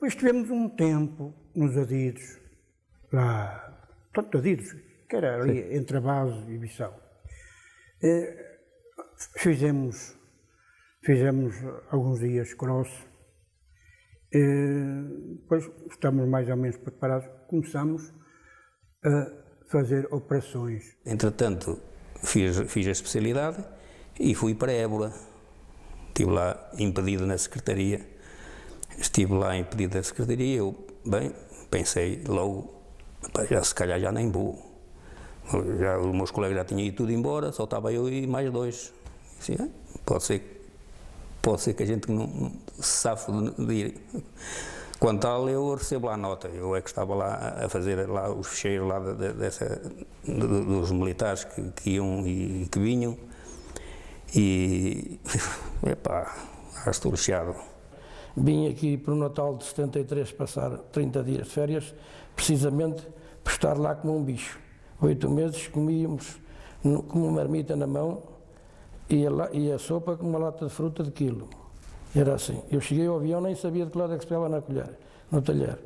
Depois tivemos um tempo nos adidos, lá, tanto adidos, que era ali entre a base e Bissau. Fizemos alguns dias cross, depois estamos mais ou menos preparados, começamos a fazer operações. Entretanto, fiz a especialidade e fui para Évora. Estive lá impedido na secretaria. Eu, bem, pensei logo, se calhar já nem vou. Os meus colegas já tinham ido tudo embora, só estava eu e mais dois. Assim, pode ser que a gente não se safe de ir. Quanto tal, eu recebo lá a nota. Eu é que estava lá a fazer lá os ficheiros lá dos militares que iam e que vinham. E, estou lixado. Vim aqui para o Natal de 73 passar 30 dias de férias, precisamente por estar lá como um bicho. 8 meses comíamos com uma marmita na mão e a sopa com uma lata de fruta de quilo. Era assim. Eu cheguei ao avião, nem sabia de que lado é que se pegava na colher, no talher.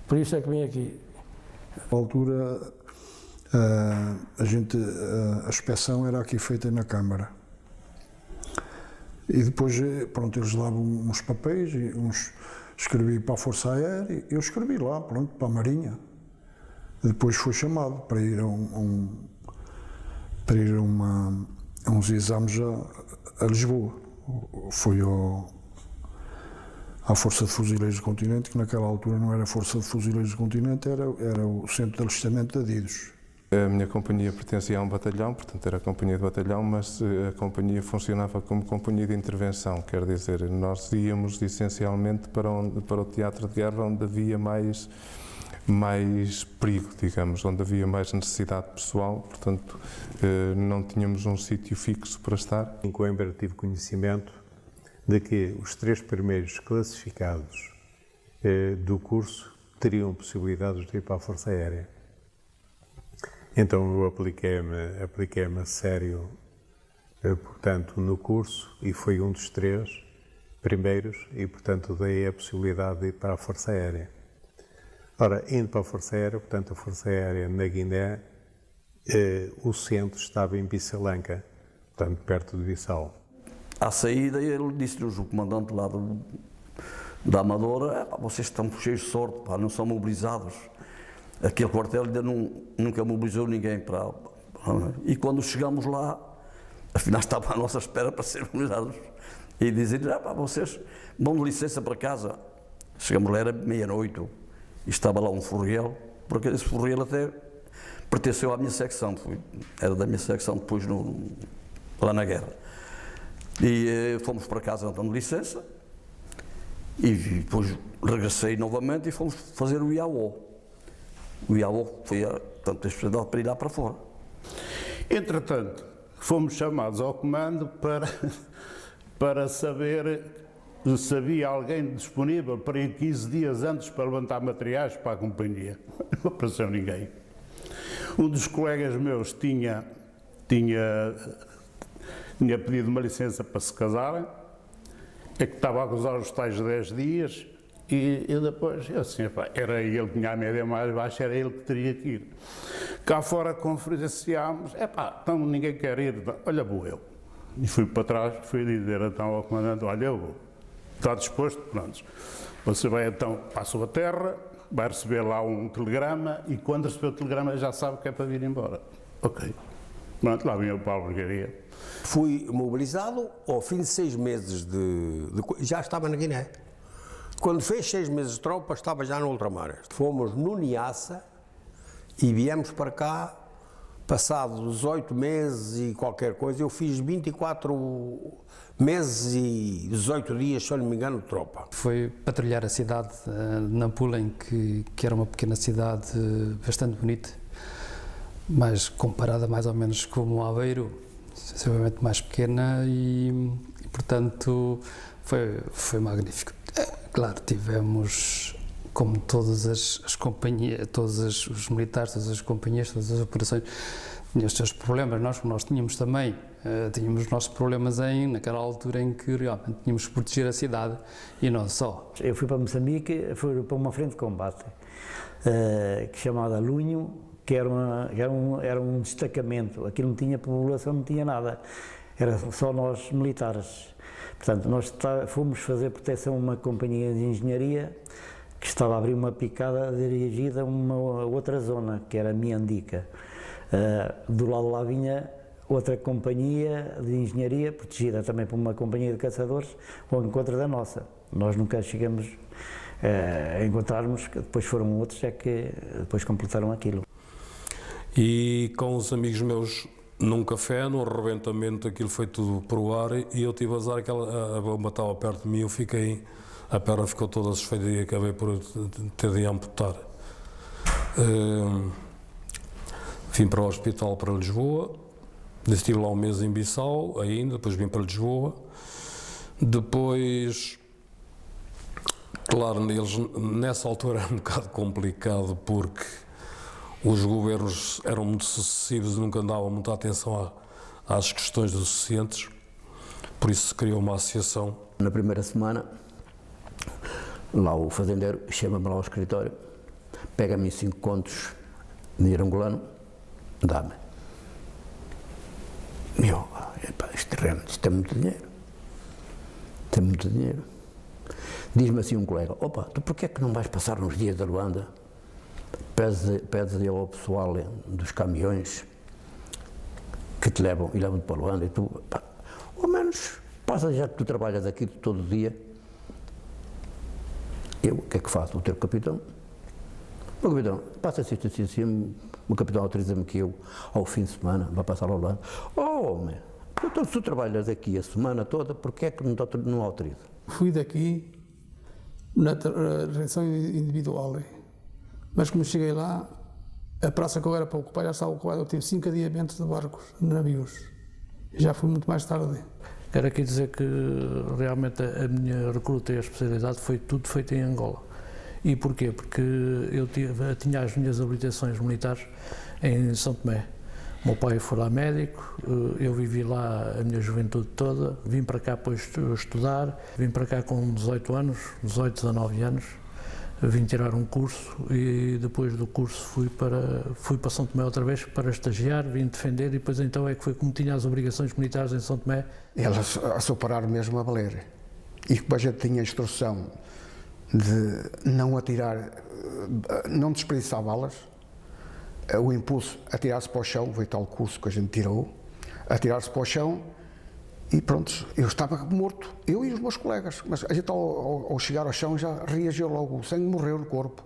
Por isso é que vim aqui. Na altura, a inspeção era aqui feita na Câmara. E depois, pronto, eles davam uns papéis, escrevi para a Força Aérea, eu escrevi lá, pronto, para a Marinha. Depois fui chamado para ir a uns exames a Lisboa. Fui à Força de Fuzileiros do Continente, que naquela altura não era Força de Fuzileiros do Continente, era o Centro de Alistamento de Adidos. A minha companhia pertencia a um batalhão, portanto era a companhia de batalhão, mas a companhia funcionava como companhia de intervenção, quer dizer, nós íamos essencialmente para o teatro de guerra onde havia mais perigo, digamos, onde havia mais necessidade pessoal, portanto não tínhamos um sítio fixo para estar. Em Coimbra tive conhecimento de que os 3 primeiros classificados do curso teriam possibilidades de ir para a Força Aérea. Então eu apliquei-me a sério, portanto, no curso e fui um dos 3 primeiros e, portanto, dei a possibilidade de ir para a Força Aérea. Ora, indo para a Força Aérea, portanto, a Força Aérea na Guiné, o centro estava em Bissalanca, portanto, perto de Bissau. À saída, ele disse-nos, o comandante lá da Amadora, vocês estão cheios de sorte, não são mobilizados. Aquele quartel ainda nunca mobilizou ninguém para... E quando chegamos lá, afinal estava à nossa espera para ser mobilizados. E dizer-lhes, vocês vão de licença para casa. Chegamos lá, era meia-noite, e estava lá um forriel, porque esse forriel até pertenceu à minha secção, era da minha secção depois lá na guerra. E fomos para casa dando licença, e depois regressei novamente e fomos fazer o IAO. O IAO foi a especialidade para ir lá para fora. Entretanto, fomos chamados ao comando para saber se havia alguém disponível para ir 15 dias antes para levantar materiais para a companhia. Não apareceu ninguém. Um dos colegas meus tinha pedido uma licença para se casarem, é que estava a gozar os tais 10 dias, e depois, eu assim, era ele que tinha a média mais baixa, era ele que teria que ir. Cá fora conferenciámos, então ninguém quer ir, olha, vou eu. E fui para trás, fui dizer então ao comandante, olha, eu vou, está disposto? Pronto. Você vai então para a sua terra, vai receber lá um telegrama, e quando receber o telegrama já sabe que é para vir embora. Ok. Pronto, lá vim eu para a albergaria. Fui mobilizado ao fim de 6 meses já estava na Guiné. Quando fez 6 meses de tropa, estava já no ultramar. Fomos no Niassa e viemos para cá, passados 8 meses e qualquer coisa, eu fiz 24 meses e 18 dias, se eu não me engano, de tropa. Foi patrulhar a cidade de Nampula, que era uma pequena cidade bastante bonita, mas comparada mais ou menos com Aveiro, sensivelmente mais pequena e portanto, foi magnífico. Claro, tivemos como todas as companhias, todos os militares, todas as companhias, todas as operações, tinham os seus problemas. Nós tínhamos também, tínhamos os nossos problemas naquela altura em que realmente tínhamos que proteger a cidade e não só. Eu fui para Moçambique, fui para uma frente de combate, que chamada Lunho, que era um destacamento. Aquilo não tinha população, não tinha nada, era só nós militares. Portanto, nós fomos fazer proteção a uma companhia de engenharia que estava a abrir uma picada dirigida a uma outra zona, que era Miandica. Do lado lá vinha outra companhia de engenharia, protegida também por uma companhia de caçadores, ao encontro da nossa. Nós nunca chegamos a encontrarmos, que depois foram outros que depois completaram aquilo. E com os amigos meus num café, num arrebentamento, aquilo foi tudo para o ar e eu tive azar que a bomba estava perto de mim, a perna ficou toda susfeita e acabei por ter de amputar. Vim para o hospital para Lisboa, estive lá um mês em Bissau ainda, depois vim para Lisboa. Depois, claro, eles nessa altura era um bocado complicado porque os governos eram muito sucessivos e nunca davam muita atenção às questões dos deficientes, por isso se criou uma associação. Na primeira semana, lá o fazendeiro chama-me lá ao escritório, pega-me 5 contos de dinheiro angolano, dá-me. Isto é muito dinheiro. Isto é muito dinheiro. Diz-me assim um colega, tu porquê é que não vais passar uns dias da Luanda? Pedes ao pessoal dos caminhões que te levam e levam-te para Luanda e tu, ao menos, passa já que tu trabalhas aqui todo dia. Eu, o que é que faço? O teu capitão? O capitão, passa-se isto assim, o capitão autoriza-me que eu, ao fim de semana, vá passar ao lado. Homem, então se tu trabalhas aqui a semana toda, porquê é que não autoriza? Fui daqui na direção individual, mas como cheguei lá, a praça que eu era para ocupar já estava ocupada. Eu tive 5 adiamentos de barcos, de navios. Já fui muito mais tarde. Quero aqui dizer que realmente a minha recruta e a especialidade foi tudo feito em Angola. E porquê? Porque eu tinha as minhas habilitações militares em São Tomé. O meu pai foi lá médico, eu vivi lá a minha juventude toda, vim para cá depois estudar, vim para cá com 18 anos, 18, 19 anos, vim tirar um curso e depois do curso fui para São Tomé outra vez para estagiar, vim defender e depois então é que foi como tinha as obrigações militares em São Tomé. Elas superaram mesmo a valer e depois a gente tinha a instrução de não atirar, não desperdiçar balas, o impulso atirar-se para o chão, foi tal curso que a gente tirou, atirar-se para o chão e pronto, eu estava morto, eu e os meus colegas, mas a gente ao chegar ao chão já reagiu logo, o sangue morreu no corpo.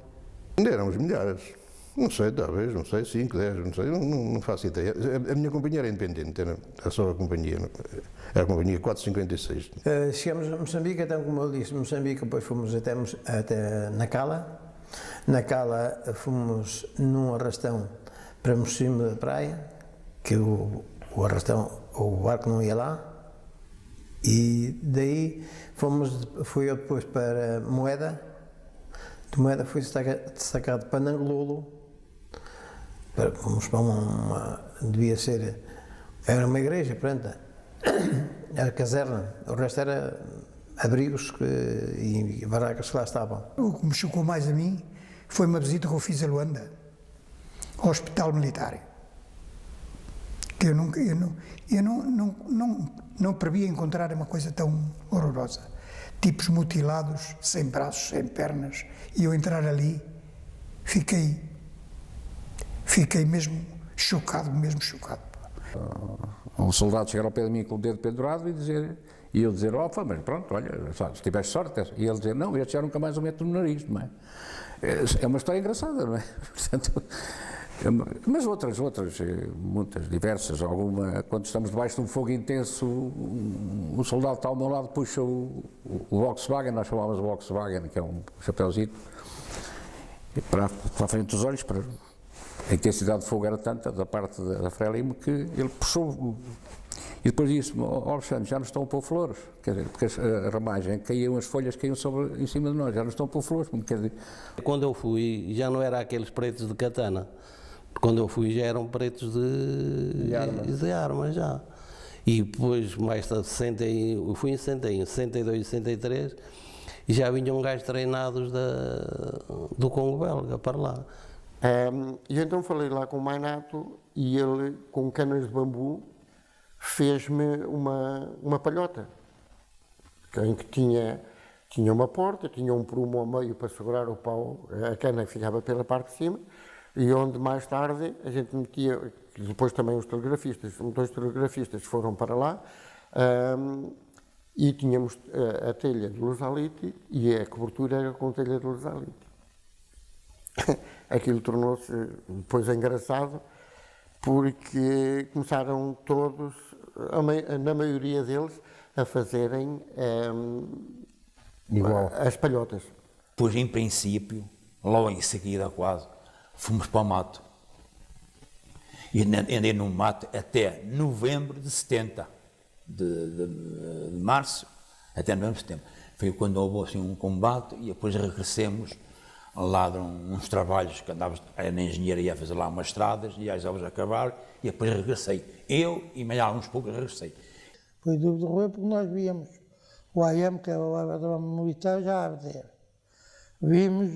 Ainda éramos milhares, não sei, talvez, não sei, 5, 10, não sei, não faço ideia. A minha companhia era independente, era só a companhia, era a companhia 456. Chegamos a Moçambique, então como eu disse, Moçambique, depois fomos até Nacala. Nacala fomos num arrastão para Moçimbo da Praia, que o arrastão, o barco não ia lá. E daí fui eu depois para Moeda, de Moeda fui destacado para Nangololo, fomos para devia ser, era uma igreja, pronto, era caserna, o resto era abrigos e barracas que lá estavam. O que me chocou mais a mim foi uma visita que eu fiz a Luanda, ao Hospital Militar, que eu não previa encontrar uma coisa tão horrorosa. Tipos mutilados, sem braços, sem pernas, e eu entrar ali, fiquei mesmo chocado, Um soldado chegar ao pé de mim com o dedo pendurado e eu dizer, mas pronto, olha, se tiveste sorte. E ele dizer, não, estes já nunca mais o meto no nariz, não é? É uma história engraçada, não é? Portanto, mas outras, muitas, diversas. Alguma, quando estamos debaixo de um fogo intenso, um soldado está ao meu lado, puxa o Volkswagen, nós chamávamos o Volkswagen, que é um chapéuzinho, para a frente dos olhos, a intensidade de fogo era tanta da parte da Frelimo que ele puxou E depois disse-me, Alexandre, já não estão a pôr flores, quer dizer, porque a ramagem caíam, as folhas caíam em cima de nós, já não estão a pôr flores, quer dizer. Quando eu fui, já não era aqueles pretos de katana, quando eu fui já eram pretos de armas já. E depois, mais tarde, eu fui em 61, 62 e 63, e já vinham gajos treinados do Congo belga para lá. E então falei lá com o Mainato e ele, com canas de bambu, fez-me uma palhota, em que tinha uma porta, tinha um prumo ao meio para segurar o pau, a cana que ficava pela parte de cima, e onde mais tarde a gente metia, depois também os telegrafistas, 2 telegrafistas foram para lá, e tínhamos a telha de lusalite e a cobertura era com telha de lusalite. Aquilo tornou-se depois engraçado, porque começaram todos, na maioria deles, a fazerem as palhotas. Pois, em princípio, logo em seguida quase, fomos para o mato. E andei no mato até novembro de 70, de março até novembro de setembro. Foi quando houve assim um combate e depois regressemos lá de uns trabalhos que andávamos na engenharia a fazer lá umas estradas e as obras acabaram e depois regressei. Eu e mais alguns poucos regressei. Foi duro de roer porque nós víamos o AM, que é o Aerodrome Militar, já a arder. Vimos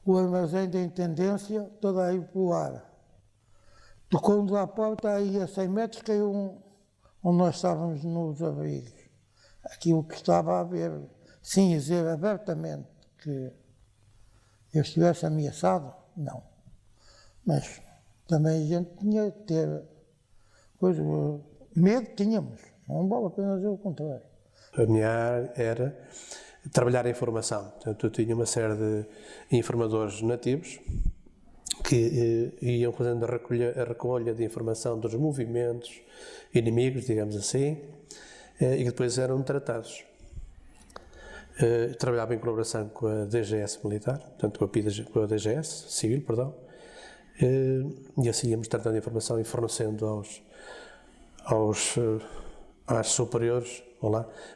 o armazém da Intendência toda aí para o ar. Tocou-nos à porta, aí a 100 metros caiu onde nós estávamos nos abrigos. Aquilo que estava a ver, sim, dizer abertamente que eu estivesse ameaçado, não. Mas também a gente tinha que ter coisa, medo tínhamos, não vale a pena dizer o contrário. A minha área era trabalhar a informação. Portanto, eu tinha uma série de informadores nativos que iam fazendo a recolha de informação dos movimentos inimigos, digamos assim, e que depois eram tratados. Trabalhava em colaboração com a DGS militar, portanto com a DGS civil, perdão, e assim íamos tratando a informação e fornecendo às superiores,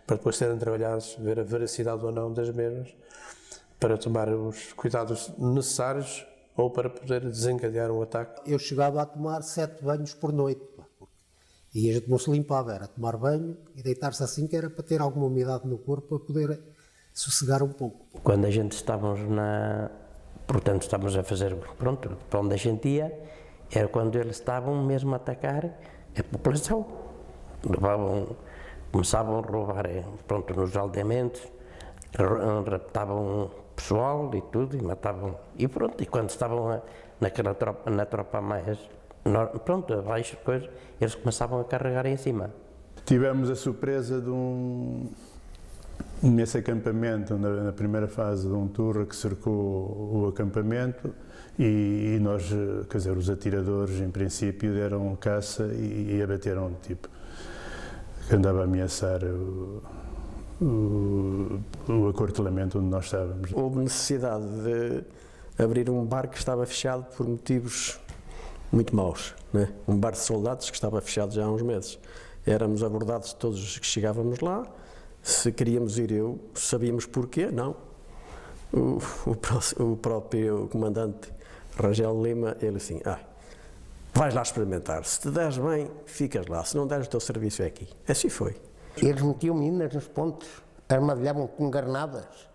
para depois serem trabalhados, ver a veracidade ou não das mesmas, para tomar os cuidados necessários ou para poder desencadear um ataque. Eu chegava a tomar 7 banhos por noite, e a gente não se limpava, era tomar banho e deitar-se assim, que era para ter alguma umidade no corpo, para poder sossegar um pouco. Quando a gente estávamos estávamos a fazer, pronto, para onde a gente ia, era quando eles estavam mesmo a atacar a população. Começavam a roubar, pronto, nos aldeamentos, raptavam pessoal e tudo, e matavam, e pronto, e quando estavam na tropa mais, pronto, abaixo, coisa, eles começavam a carregar em cima. Tivemos a surpresa nesse acampamento, na primeira fase, de um turra que cercou o acampamento e nós, quer dizer, os atiradores, em princípio, deram caça e abateram um tipo que andava a ameaçar o acortelamento onde nós estávamos. Houve necessidade de abrir um bar que estava fechado por motivos muito maus, né? Um bar de soldados que estava fechado já há uns meses. Éramos abordados todos os que chegávamos lá, se queríamos ir, sabíamos porquê, não. O próprio comandante Rangel Lima, ele assim, vais lá experimentar, se te deres bem, ficas lá, se não deres, o teu serviço é aqui. Assim foi. Eles metiam minas nos pontos, armadilhavam com granadas.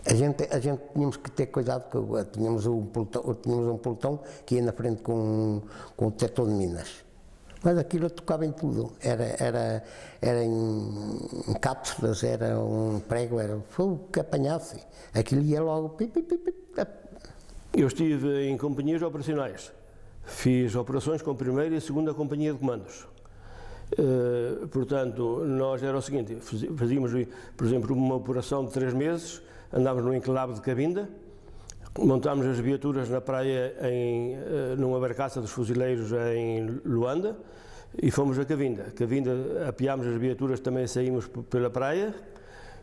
A gente tínhamos que ter cuidado, que tínhamos um pelotão que ia na frente com o detector de minas. Mas aquilo tocava em tudo, era em cápsulas, era um prego, era fogo que apanhasse. Aquilo ia logo... Eu estive em companhias operacionais, fiz operações com a primeira e a segunda companhia de comandos. Portanto, nós era o seguinte, fazíamos, por exemplo, uma operação de 3 meses, andávamos no enclave de Cabinda, montámos as viaturas na praia numa barcaça dos fuzileiros em Luanda e fomos a Cabinda. Cabinda apiámos as viaturas, também saímos pela praia,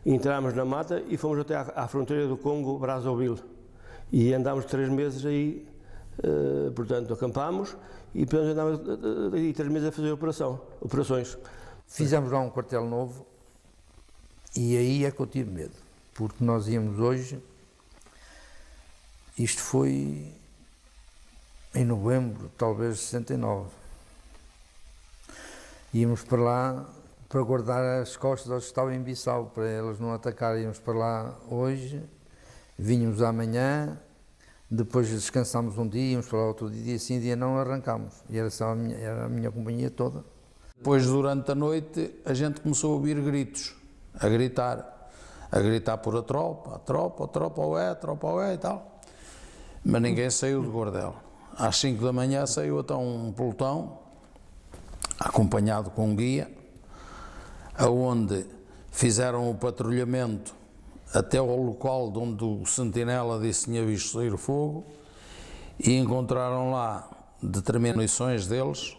entramos na mata e fomos até à fronteira do Congo, Brazzaville. E andámos 3 meses aí portanto acampámos e depois andámos aí 3 meses a fazer operações. Fizemos lá um quartel novo e aí é que eu tive medo, porque nós íamos hoje, isto foi em novembro, talvez de 69, íamos para lá para guardar as costas aos que estavam em Bissau, para eles não atacarem. Íamos para lá hoje, vínhamos amanhã, depois descansámos um dia, íamos para lá outro dia, assim dia não arrancámos, e era a minha companhia toda. Depois, durante a noite, a gente começou a ouvir gritos, a gritar por a tropa o é e tal, mas ninguém saiu do Gordel. Às 5 da manhã saiu até um pelotão, acompanhado com um guia, aonde fizeram o patrulhamento até ao local de onde o sentinela disse que tinha visto sair o fogo e encontraram lá determinações deles,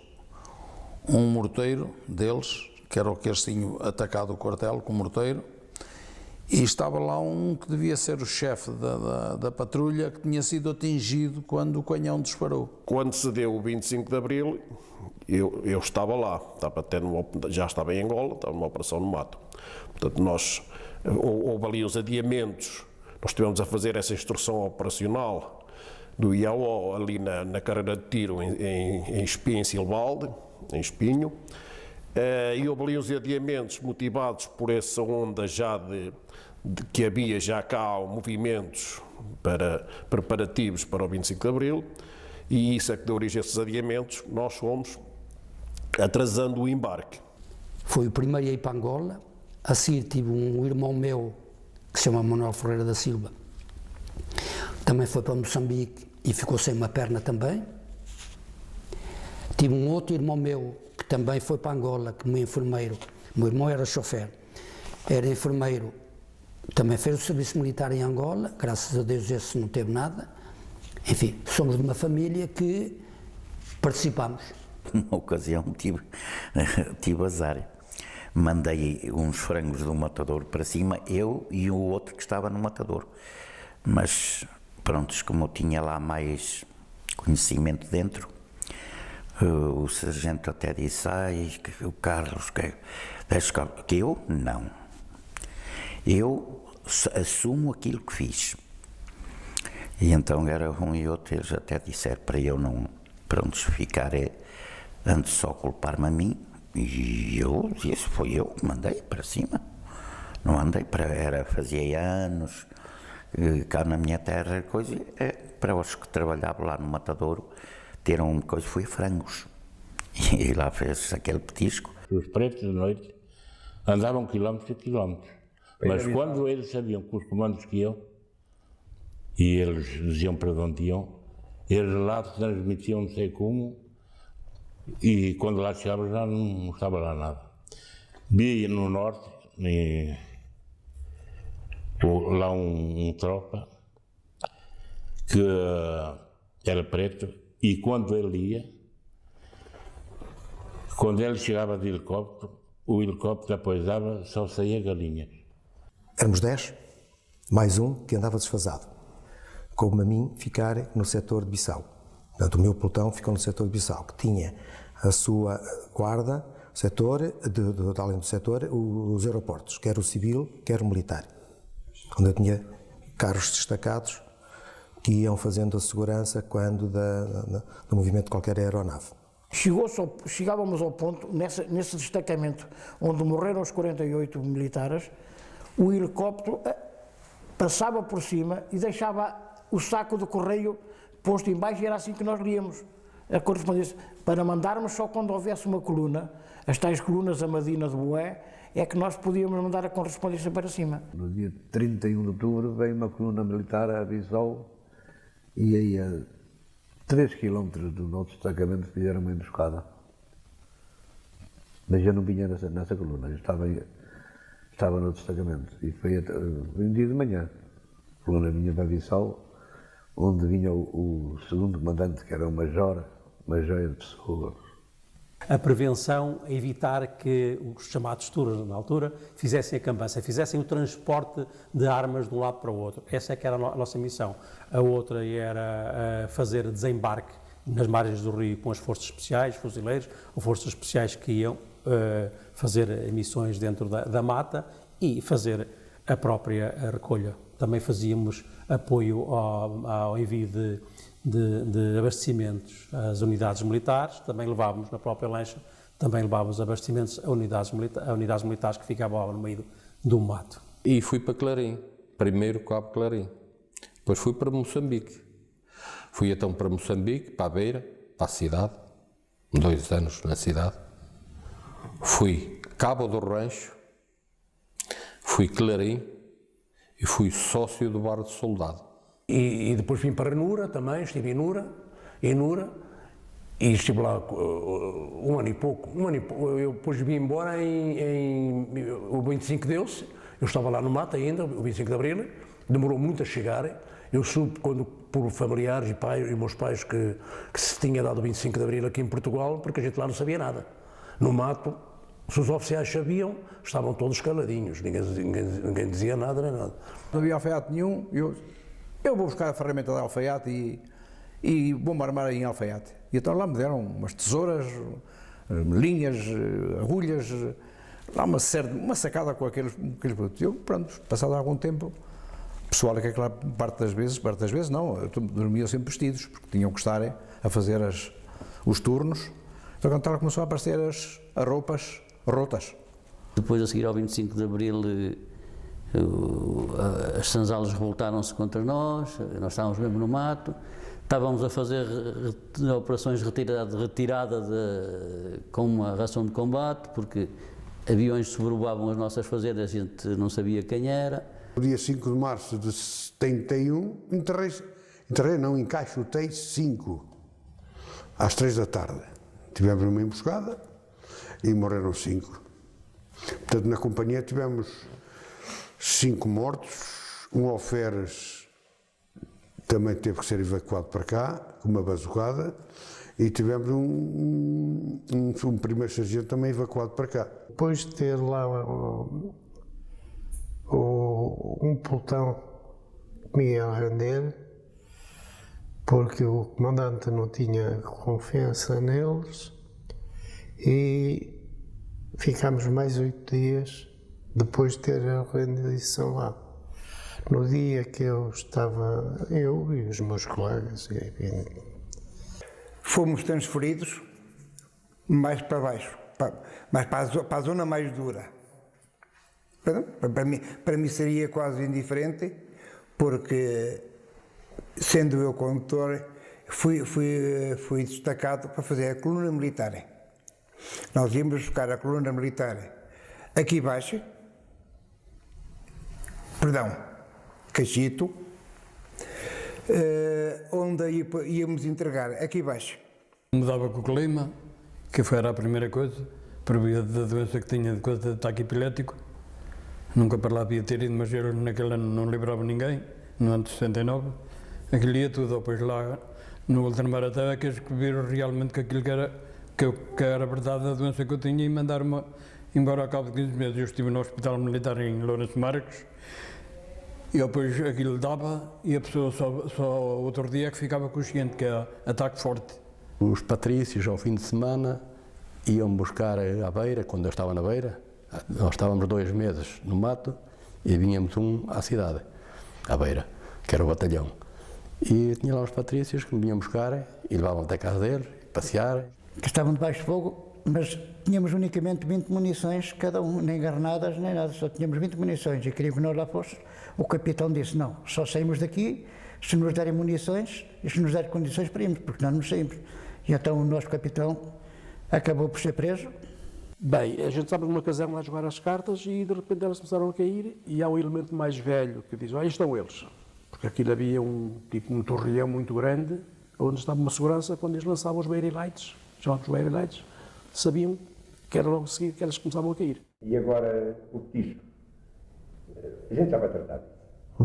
um morteiro deles, que era o que eles tinham atacado o quartel com o morteiro, e estava lá um que devia ser o chefe da patrulha, que tinha sido atingido quando o canhão disparou. Quando se deu o 25 de Abril, eu estava lá, já estava em Angola, estava numa operação no mato. Portanto, houve ali os adiamentos, nós estivemos a fazer essa instrução operacional do IAO ali na carreira de tiro em Silvalde, em Espinho, e houve ali os adiamentos motivados por essa onda já de que havia já cá movimentos preparativos para o 25 de Abril, e isso é que deu origem a esses adiamentos. Nós fomos atrasando o embarque. Foi o primeiro a ir para Angola. A seguir tive um irmão meu que se chama Manuel Ferreira da Silva, também foi para Moçambique e ficou sem uma perna também. Tive um outro irmão meu que também foi para Angola, como enfermeiro. O meu irmão era chofer, era enfermeiro, também fez o serviço militar em Angola, graças a Deus esse não teve nada. Enfim, somos de uma família que participamos. Numa ocasião tive azar. Mandei uns frangos do matador para cima, eu e o outro que estava no matador. Mas, pronto, como eu tinha lá mais conhecimento dentro, o sargento até disse, o Carlos, que eu não. Eu assumo aquilo que fiz. E então era um e outro, eles até disseram para eu não, ficar, antes só culpar-me a mim. E eu disse, foi eu que mandei para cima. Não andei fazia anos, cá na minha terra, coisa, para os que trabalhavam lá no Matadouro, ter uma coisa, foi frangos. E lá fez aquele petisco. Os pretos de noite andavam quilómetros e quilómetros, mas quando eles sabiam que os comandos que iam, e eles diziam para onde iam, eles lá transmitiam não sei como, e quando lá chegava já não estava lá nada. Vi no norte, lá um tropa, que era preto, e quando ele chegava de helicóptero, o helicóptero apoiava, só saía galinhas. Éramos 10, mais um que andava desfasado. Coube-me a mim ficar no setor de Bissau. Portanto, o meu pelotão ficou no setor de Bissau, que tinha a sua guarda, setor, além do setor, os aeroportos, quer o civil, quer o militar. Onde eu tinha carros destacados que iam fazendo a segurança quando do movimento de qualquer aeronave. Chegávamos ao ponto, nesse destacamento, onde morreram os 48 militares, o helicóptero passava por cima e deixava o saco do correio posto em baixo, e era assim que nós líamos a correspondência, para mandarmos só quando houvesse uma coluna, as tais colunas Amadina de Boé, é que nós podíamos mandar a correspondência para cima. No dia 31 de outubro veio uma coluna militar a Bissau e aí a 3 km do nosso destacamento fizeram uma emboscada. Mas eu não vinha nessa coluna, eu estava no destacamento e foi um dia de manhã. A coluna vinha para Bissau, onde vinha o segundo comandante, que era o major de pessoas, A prevenção, a evitar que os chamados turas, na altura, fizessem a campança, fizessem o transporte de armas de um lado para o outro. Essa é que era a nossa missão. A outra era fazer desembarque nas margens do rio com as forças especiais, fuzileiros, ou forças especiais que iam fazer missões dentro da mata e fazer a própria recolha. Também fazíamos apoio ao envio de abastecimentos às unidades militares, também levávamos na própria lancha, também levávamos abastecimentos a unidades militares que ficavam lá no meio do mato. E fui para Clarim, primeiro Cabo Clarim, depois fui para Moçambique. Fui então para Moçambique, para a Beira, para a cidade, 2 anos na cidade. Fui Cabo do Rancho, fui Clarim e fui sócio do Bar de Soldado. E depois vim para Nura também, estive em Nura, e estive lá um ano e pouco. Eu depois vim embora o 25 deu-se, eu estava lá no mato ainda, o 25 de Abril, demorou muito a chegar. Eu soube quando, por familiares e meus pais que se tinha dado o 25 de Abril aqui em Portugal, porque a gente lá não sabia nada. No mato, se os oficiais sabiam, estavam todos caladinhos, ninguém dizia nada nem nada. Não havia alfaiate nenhum, eu vou buscar a ferramenta de alfaiate e vou-me armar em alfaiate. E então lá me deram umas tesouras, linhas, agulhas, lá uma sacada com aqueles produtos. Eu, pronto, passado algum tempo, o pessoal que aquela parte das vezes não, dormiam sempre vestidos, porque tinham que estar a fazer os turnos. Então quando começou a aparecer as roupas rotas. Depois a seguir ao 25 de Abril, as sanzalas revoltaram-se contra nós estávamos mesmo no mato, estávamos a fazer operações de retirada com uma ração de combate, porque aviões sobrevoavam as nossas fazendas, a gente não sabia quem era. No dia 5 de março de 71, encaixotei 5 às 3 da tarde. Tivemos uma emboscada e morreram 5. Portanto, na companhia tivemos 5 mortos, um alferes também teve que ser evacuado para cá, com uma bazucada, e tivemos um primeiro sargento também evacuado para cá. Depois de ter lá um pelotão que me ia render, porque o comandante não tinha confiança neles, e ficámos mais 8 dias depois de ter a rendição lá. No dia que eu e os meus colegas, fomos transferidos mais para baixo, mais para a zona mais dura. Para mim seria quase indiferente, porque, sendo eu condutor, fui destacado para fazer a coluna militar. Nós íamos buscar a coluna militar aqui embaixo, Cachito, onde íamos entregar aqui embaixo. Mudava com o clima, que foi a primeira coisa, por via da doença que tinha de coisa de ataque epilético. Nunca para lá havia ter ido, mas eu naquele ano não livrava ninguém, no ano de 69. Aquilo ia tudo, depois lá no ultramar até que viram realmente que aquilo que era verdade da doença que eu tinha, e mandaram-me embora ao cabo de 15 meses. Eu estive no Hospital Militar em Lourenço Marques, e depois aquilo dava, e a pessoa só outro dia é que ficava consciente, que é ataque forte. Os patrícios, ao fim de semana, iam buscar à beira, quando eu estava na beira. Nós estávamos 2 meses no mato e vinhamos à cidade, à beira, que era o batalhão. E tinha lá os patrícios que me vinham buscar e levavam até a casa deles, passear. Que estavam debaixo de fogo, mas tínhamos unicamente 20 munições, cada um, nem granadas, nem nada, só tínhamos 20 munições e queriam que nós lá fôssemos. O capitão disse, não, só saímos daqui se nos derem munições e se nos derem condições para irmos, porque nós não saímos. E então o nosso capitão acabou por ser preso. Bem, a gente estava numa caserna a jogar as cartas e de repente elas começaram a cair e há um elemento mais velho que diz, aí estão eles. Porque aquilo havia um torreão muito grande, onde estava uma segurança, quando eles lançavam os beirilites, chamavam os beirilites, sabiam que era logo a seguir que elas começavam a cair. E agora o petisco. A gente estava tratado.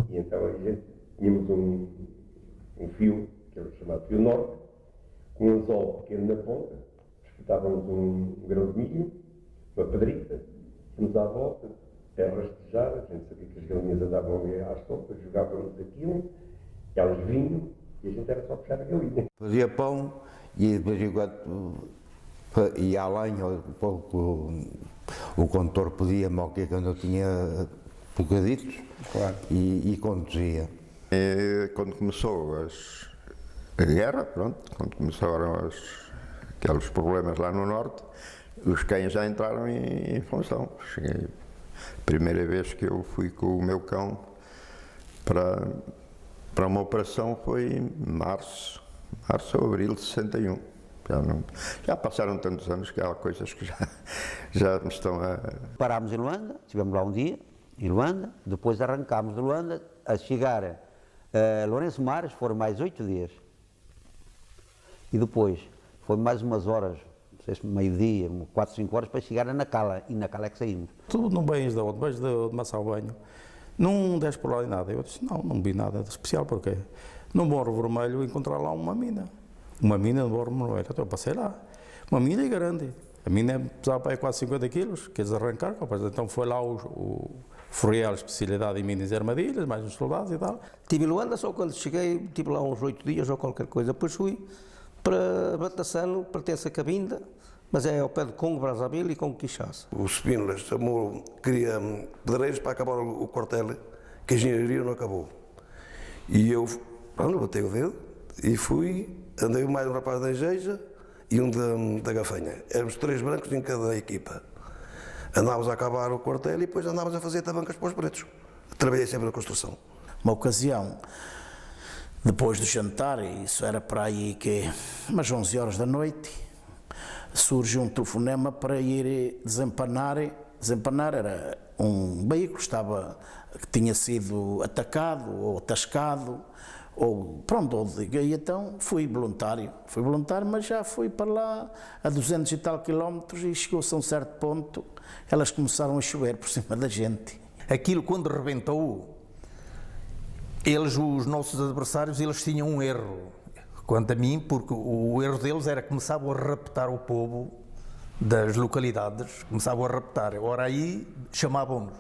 E então a gente tínhamos um fio, que era chamado fio norte, com um anzol pequeno na ponta, Estávamos um grão de milho, uma pedrita, fomos à volta, a rastejar, a gente sabia que as galinhas andavam ali às sopas, jogavam-nos aquilo, elas vinham e a gente era só puxar a galinha. Fazia pão e depois ia à lenha, o condutor pedia-me o que quando eu tinha bocaditos, claro, e conduzia. E quando começou a guerra, pronto, quando começaram aqueles problemas lá no norte, os cães já entraram em função. Cheguei, a primeira vez que eu fui com o meu cão para uma operação foi em março ou abril de 61. Já passaram tantos anos que há coisas que já me estão a... Parámos em Luanda, estivemos lá um dia, em Luanda, depois arrancámos de Luanda, a chegar a Lourenço Mares foram mais 8 dias. E depois foi mais umas horas, não sei se meio-dia, 4, 5 horas para chegar a Nacala, e Nacala é que saímos. Tu não vens de onde? Vens de Massal Banho, não desce por lá nem nada. Eu disse, não vi nada de especial, porque no Morro Vermelho encontrar lá uma mina no Morro Vermelho, então eu passei lá, uma mina grande, a mina pesava para aí quase 50 quilos, queres arrancar, então foi lá o Furiel, especialidade em minas e armadilhas, mais uns soldados e tal. Estive em Luanda, só quando cheguei, estive lá uns 8 dias ou qualquer coisa, depois fui para Batassano, pertence a Cabinda, mas é ao pé de Congo, Brazzaville e Congo Kinshasa. O Spínola chamou, queria pedreiros para acabar o quartel, que a engenharia não acabou. E eu, pronto, botei o dedo e fui, andei mais um rapaz da Egeja e um da Gafanha. Éramos 3 brancos em cada equipa. Andávamos a acabar o quartel e depois andávamos a fazer tabancas para os pretos. Trabalhei sempre na construção. Uma ocasião, depois do jantar, isso era para aí que umas 11 horas da noite, surge um telefonema para ir desempanar. Desempanar era um veículo que tinha sido atacado ou atascado, ou pronto, e então fui voluntário, mas já fui para lá a 200 e tal quilómetros e chegou-se a um certo ponto, elas começaram a chover por cima da gente. Aquilo quando rebentou, eles, os nossos adversários, eles tinham um erro, quanto a mim, porque o erro deles era que começavam a raptar o povo das localidades, começavam a raptar, ora aí chamavam-nos,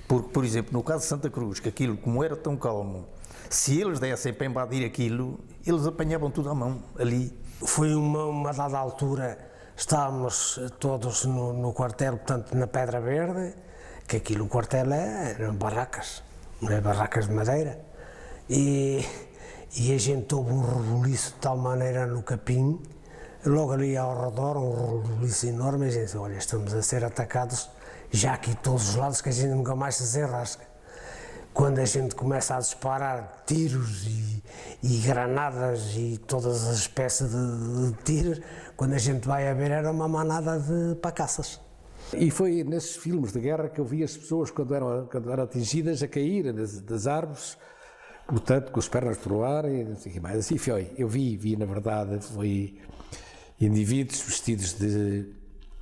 porque, por exemplo, no caso de Santa Cruz, que aquilo como era tão calmo, se eles dessem para invadir aquilo, eles apanhavam tudo à mão, ali. Foi uma dada altura, estávamos todos no quartel, portanto, na Pedra Verde, que aquilo, o quartel eram barracas de madeira, e a gente houve um rebuliço de tal maneira no capim, logo ali ao redor, um rebuliço enorme, e a gente disse, olha, estamos a ser atacados já aqui todos os lados, que a gente nunca mais se desenrasca. Quando a gente começa a disparar tiros e granadas e todas as espécies de tiros, quando a gente vai a ver era uma manada de pacaças. E foi nesses filmes de guerra que eu vi as pessoas quando eram atingidas a cair das árvores, portanto com as pernas para o ar e não sei o que mais. Assim foi, eu vi na verdade, foi indivíduos vestidos de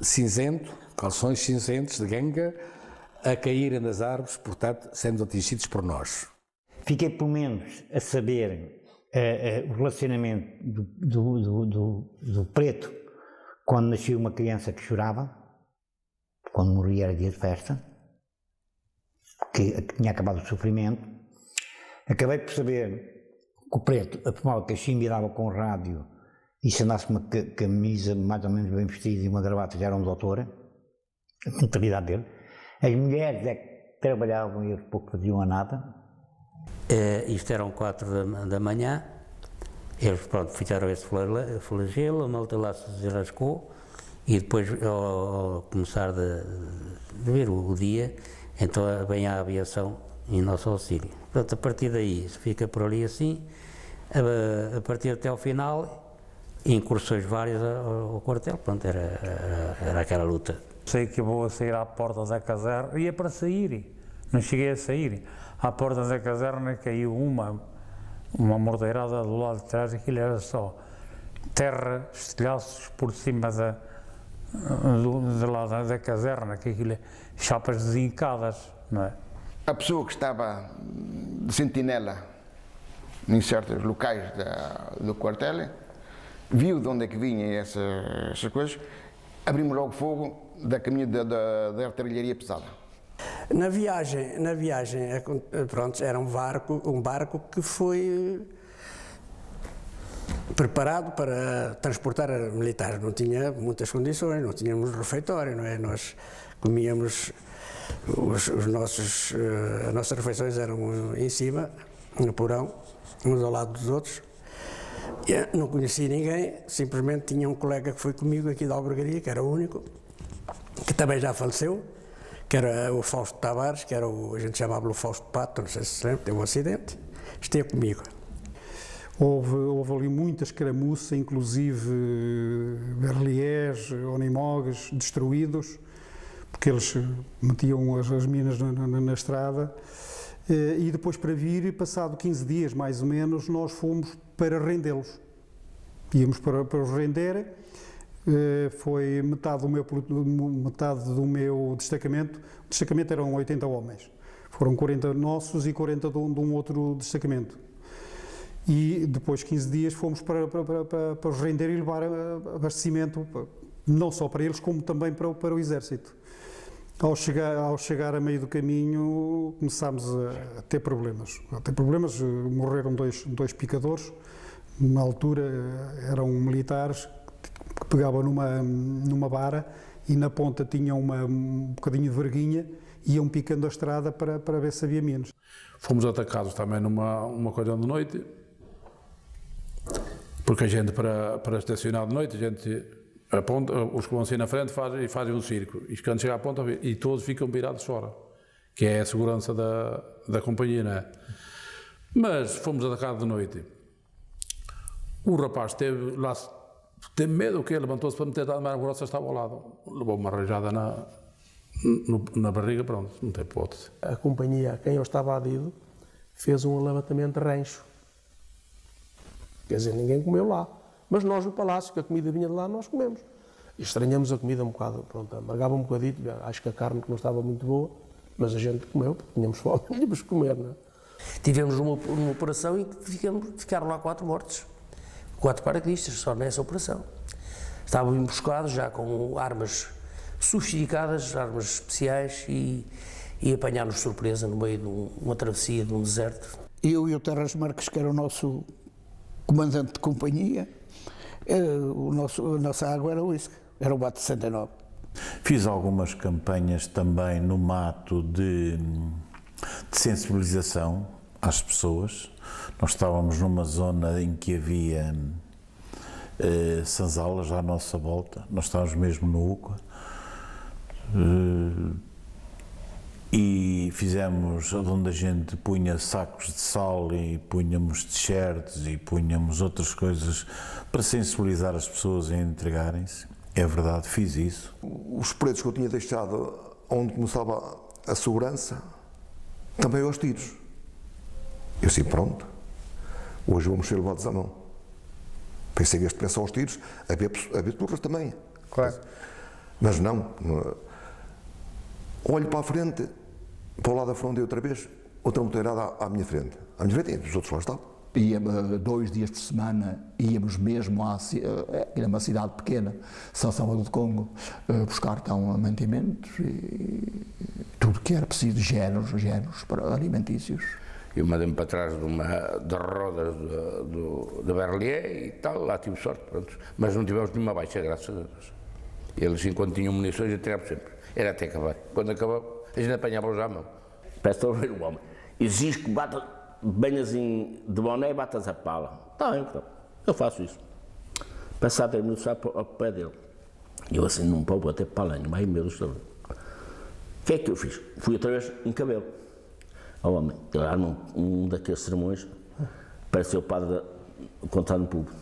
cinzento, calções cinzentos de ganga, a caírem nas árvores, portanto, sendo atingidos por nós. Fiquei, pelo menos, a saber o relacionamento do preto quando nascia uma criança que chorava, quando morria era dia de festa, que tinha acabado o sofrimento. Acabei por saber que o preto afirmava que a chimba dava com o rádio e se andasse com uma camisa mais ou menos bem vestida e uma gravata já era um doutor, a mentalidade dele. As mulheres é que trabalhavam e eles pouco faziam a nada. Isto eram 4 da manhã, eles pronto, fizeram esse flagelo, a malta lá se desenrascou e depois ao começar de ver o dia, então vem a aviação em nosso auxílio. Portanto, a partir daí fica por ali assim, a partir até ao final, incursões várias ao quartel, pronto, era aquela luta. Sei que vou a sair à porta da caserna, ia para sair, não cheguei a sair. À porta da caserna caiu uma morteirada do lado de trás, aquilo era só terra, estilhaços por cima do lado da caserna, que aquilo é chapas desincadas, não é? A pessoa que estava de sentinela em certos locais do quartel viu de onde é que vinham essas coisas, abrimos logo fogo da caminho da artilharia pesada. Na viagem, pronto, era um barco que foi preparado para transportar militares. Não tinha muitas condições, não tínhamos refeitório, não é? Nós comíamos, as nossas refeições eram em cima, no porão, uns ao lado dos outros. Eu não conhecia ninguém, simplesmente tinha um colega que foi comigo aqui da albergaria, que era o único, que também já faleceu, que era o Fausto Tavares, que era a gente chamava-lhe o Fausto Pato, não sei se lembra, teve um acidente, esteve comigo. Houve ali muita escaramuça, inclusive berliés, onimogues destruídos, porque eles metiam as minas na estrada. E depois, para vir, passado 15 dias mais ou menos, nós fomos para rendê-los. Íamos para os render. Foi metade do meu destacamento. O destacamento eram 80 homens. Foram 40 nossos e 40 de um outro destacamento. E depois, 15 dias, fomos para os render e levar abastecimento, não só para eles, como também para o exército. Ao chegar a meio do caminho, começámos a ter problemas. Morreram dois picadores. Na altura eram militares que pegavam numa vara e na ponta tinham um bocadinho de verguinha e iam picando a estrada para ver se havia minas. Fomos atacados também numa coisa de noite, porque a gente, para estacionar de noite, a gente aponta, os que vão sair na frente fazem um círculo, e quando chega à ponta, e todos ficam virados fora, que é a segurança da companhia, não é? Mas fomos atacados de noite. O rapaz teve medo, o que levantou-se para meter a mão grossa, estava ao lado, levou uma rajada na barriga, pronto, não tem hipótese. A companhia a quem eu estava adido fez um levantamento de rancho. Quer dizer, ninguém comeu lá. Mas nós no palácio, que a comida vinha de lá, nós comemos. E estranhamos a comida um bocado, pronto, amargava um bocadinho, acho que a carne que não estava muito boa, mas a gente comeu, porque tínhamos fome, tínhamos que comer, não é? Tivemos uma operação em que ficaram lá 4 mortos, 4 paraquedistas, só nessa operação. Estavam emboscados já com armas sofisticadas, armas especiais, e apanharam-nos de surpresa no meio de uma travessia de um deserto. Eu e o Terras Marques, que era o nosso comandante de companhia, a nossa água era o whisky, era o Bate 69. Fiz algumas campanhas também no mato de sensibilização às pessoas. Nós estávamos numa zona em que havia sanzalas à nossa volta, nós estávamos mesmo no UCA, e fizemos onde a gente punha sacos de sal e punhamos t-shirts e punhamos outras coisas para sensibilizar as pessoas a entregarem-se. É verdade, fiz isso. Os pretos que eu tinha deixado onde começava a segurança, também aos tiros. Eu disse, pronto, hoje vamos ser levados à mão. Pensei que este pensa aos tiros, havia turras também. Claro. Mas não. Olho para a frente, para o lado da fronteira outra vez, outra motoirada à minha frente. À minha frente e os outros lá estavam. Íamos 2 dias por semana, íamos mesmo era uma cidade pequena, São Salvador do Congo, buscar então mantimentos e tudo que era preciso, géneros para alimentícios. Eu mandei-me para trás das rodas da Berlier e tal, lá tive sorte, pronto. Mas não tivemos nenhuma baixa, graças a Deus. Eles, enquanto tinham munições, atiravam sempre. Era até acabar. Quando acabava, a gente apanhava-os à mão. Parece a ver o homem. Exige que bata bem assim de boné e batas a pala. Tá, então. Eu faço isso. Passar 10 minutos ao pé dele. Eu assim, não pode bater palanho, mas meu Deus do céu. O que é que eu fiz? Fui outra vez em cabelo. Ao homem. Ele arma um daqueles sermões, pareceu o padre contando no público.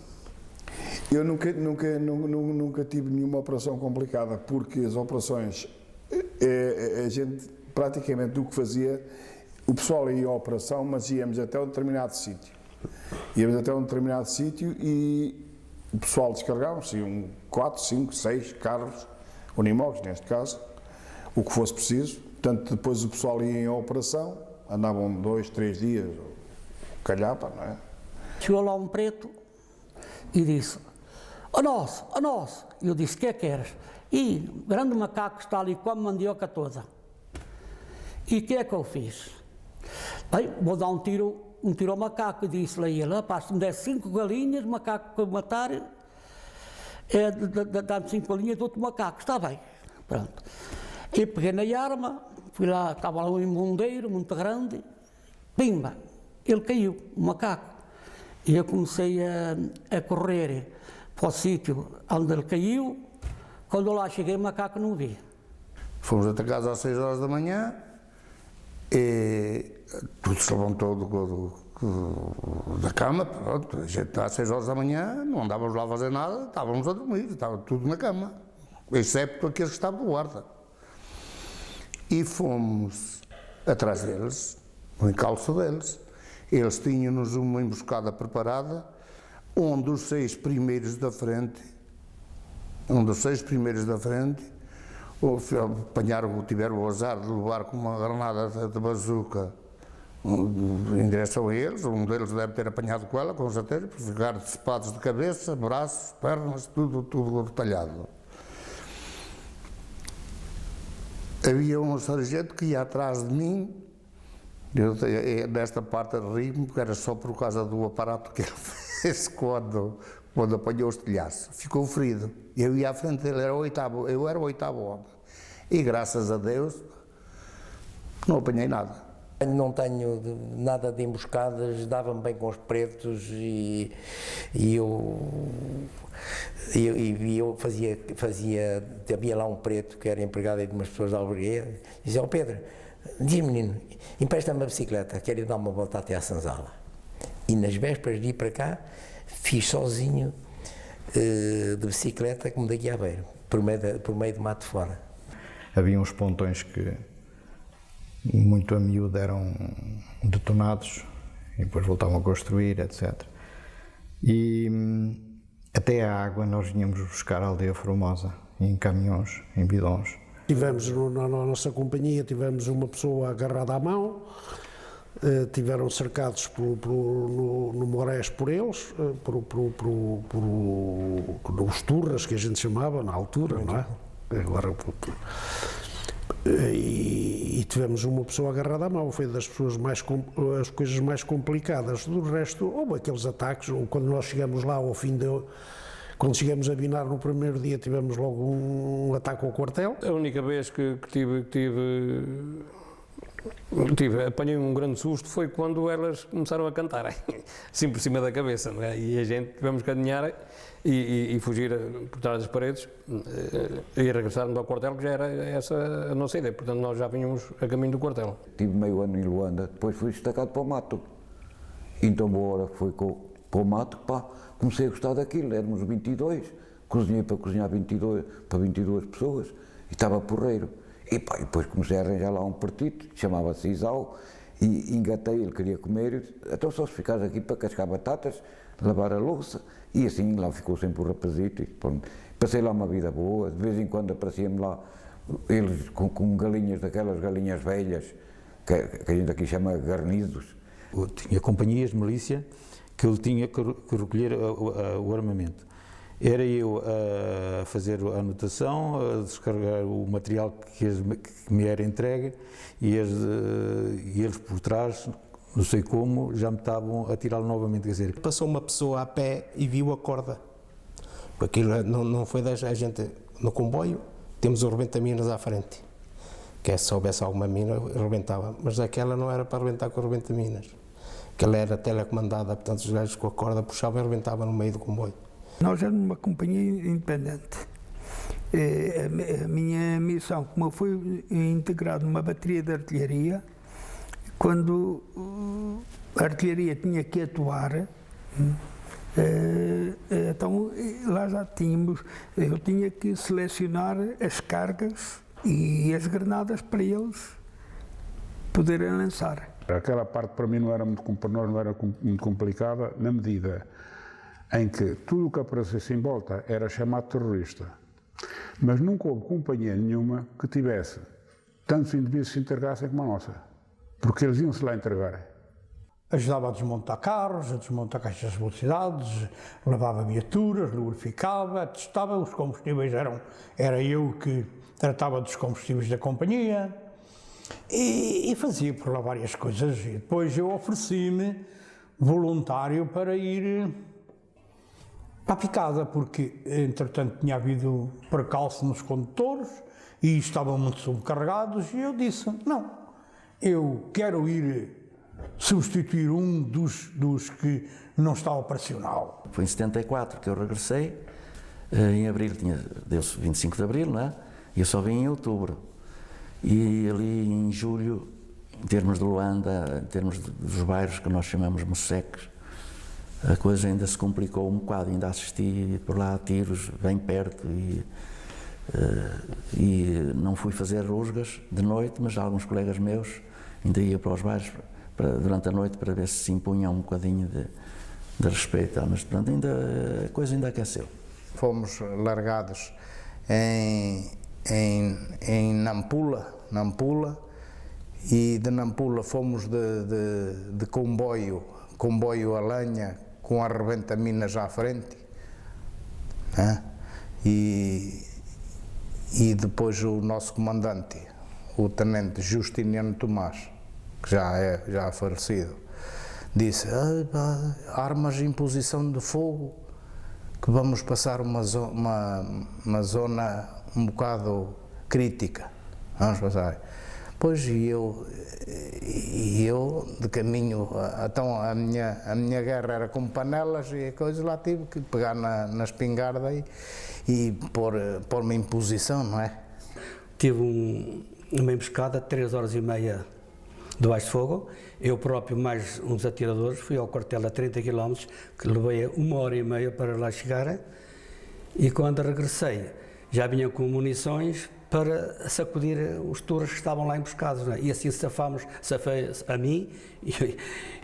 Eu nunca tive nenhuma operação complicada, porque as operações, a gente praticamente o que fazia, o pessoal ia à operação, mas íamos até um determinado sítio. Íamos até um determinado sítio e o pessoal descarregava-se, iam 4, 5, 6 carros, unimogs neste caso, o que fosse preciso. Portanto, depois o pessoal ia em operação, andavam 2, 3 dias, calhapa, não é? Chegou lá um preto e disse, ó nosso. Eu disse, o que é que queres? E grande macaco que está ali com a mandioca toda. E o que é que eu fiz? Bem, vou dar um tiro ao macaco. E disse-lhe a ele, rapaz, se me der 5 galinhas, macaco para matar, dá-me 5 galinhas do outro macaco, está bem. Pronto. E peguei na arma, fui lá, estava lá um imundeiro muito grande, pimba, ele caiu, o macaco. E eu comecei a correr para o sítio onde ele caiu. Quando eu lá cheguei, o macaco não vi. Fomos atacados às 6 horas da manhã e tudo se levantou da cama. Pronto, a gente às 6 horas da manhã não andávamos lá a fazer nada, estávamos a dormir, estava tudo na cama, excepto aqueles que estavam de guarda. E fomos atrás deles, no encalço deles. Eles tinham-nos uma emboscada preparada, onde os 6 primeiros da frente, tiveram o azar de levar com uma granada de bazuca em direção a eles. Um deles deve ter apanhado com ela, com certeza, por ficar decepados de cabeça, braços, pernas, tudo detalhado. Havia um sargento que ia atrás de mim. Nesta parte ri-me, porque era só por causa do aparato que ele fez quando apanhou o estilhaço. Ficou ferido. Eu ia à frente dele, eu era o 8º homem. E graças a Deus não apanhei nada. Não tenho nada de emboscadas, dava-me bem com os pretos e eu fazia, havia lá um preto que era empregado de umas pessoas da albergaria, dizia, Pedro, diz menino, empresta-me a bicicleta, quero ir dar uma volta até à Sanzala. E nas vésperas de ir para cá, fiz sozinho de bicicleta como daqui a Aveiro, por meio de mato fora. Havia uns pontões que muito a miúdo eram detonados e depois voltavam a construir, etc. E até a água nós vinhamos buscar a Aldeia Formosa, em caminhões, em bidões. Tivemos na nossa companhia, tivemos uma pessoa agarrada à mão, tiveram cercados no Morés por eles, os turras que a gente chamava na altura, não é? Agora, e tivemos uma pessoa agarrada à mão, foi das pessoas as coisas mais complicadas. Do resto, houve aqueles ataques, quando nós chegamos lá ao fim quando chegamos a Vinar no primeiro dia, tivemos logo um ataque ao quartel. A única vez que apanhei um grande susto foi quando elas começaram a cantar, assim por cima da cabeça, não é? E a gente tivemos que caminhar e fugir por trás das paredes e regressarmos ao quartel, que já era essa a nossa ideia, portanto nós já vínhamos a caminho do quartel. Tive meio ano em Luanda, depois fui destacado para o mato. Então, boa hora que foi para o mato, pá, comecei a gostar daquilo, éramos 22, cozinhei para cozinhar 22 pessoas e estava porreiro. E pá, depois comecei a arranjar lá um partido, chamava-se Isau, e engatei, ele queria comer, então só se ficares aqui para cascar batatas, lavar a louça, e assim lá ficou sempre o rapazito. Passei lá uma vida boa, de vez em quando aparecia-me lá, eles com galinhas, daquelas galinhas velhas, que a gente aqui chama garnidos. Eu tinha companhias de milícia que eu tinha que recolher o armamento. Era eu a fazer a anotação, a descarregar o material que me era entregue e eles por trás, não sei como, já me estavam a tirá-lo novamente. Quer dizer, passou uma pessoa a pé e viu a corda. Aquilo não foi da gente no comboio, temos o rebenta-minas à frente. Que se houvesse alguma mina, rebentava. Mas aquela não era para rebentar com o rebenta-minas. Aquela era telecomandada, portanto os gajos com a corda puxavam e rebentavam no meio do comboio. Nós éramos uma companhia independente. A minha missão, como eu fui integrado numa bateria de artilharia, quando a artilharia tinha que atuar, então lá já tínhamos, eu tinha que selecionar as cargas e as granadas para eles poderem lançar. Aquela parte para mim não era muito complicada, na medida em que tudo o que aparecesse em volta era chamado terrorista. Mas nunca houve companhia nenhuma que tivesse tantos indivíduos que se entregassem como a nossa, porque eles iam-se lá entregar. ajudava a desmontar carros, a desmontar caixas de velocidades, lavava viaturas, lubrificava, testava os combustíveis, era eu que tratava dos combustíveis da companhia e fazia por lá várias coisas. E depois eu ofereci-me voluntário para ir para a picada, porque entretanto tinha havido percalço nos condutores e estavam muito sobrecarregados, e eu disse, não, eu quero ir substituir um dos que não está operacional. Foi em 74 que eu regressei, em abril, deu-se 25 de abril, não é? E eu só vim em outubro. E ali em julho, em termos de Luanda, em termos dos bairros que nós chamamos Mosseques, a coisa ainda se complicou um bocado, ainda assisti por lá a tiros bem perto e não fui fazer rusgas de noite, mas alguns colegas meus ainda iam para os bairros durante a noite para ver se se impunha um bocadinho de respeito, mas pronto, a coisa ainda aqueceu. Fomos largados em Nampula, e de Nampula fomos de comboio a lenha com arrebentaminas à frente, né? E depois o nosso comandante, o tenente Justiniano Tomás, que já é falecido, disse, armas em posição de fogo, que vamos passar uma zona um bocado crítica, vamos passar. Pois, e eu de caminho, então a minha guerra era com panelas e coisas, lá tive que pegar na espingarda e pôr-me em posição, não é? Tive uma emboscada de 3 horas e meia debaixo de fogo, eu próprio mais uns atiradores, fui ao quartel a 30 km, que levei 1 hora e meia para lá chegar, e quando regressei já vinha com munições para sacudir os turros que estavam lá emboscados, não é? E assim safei a mim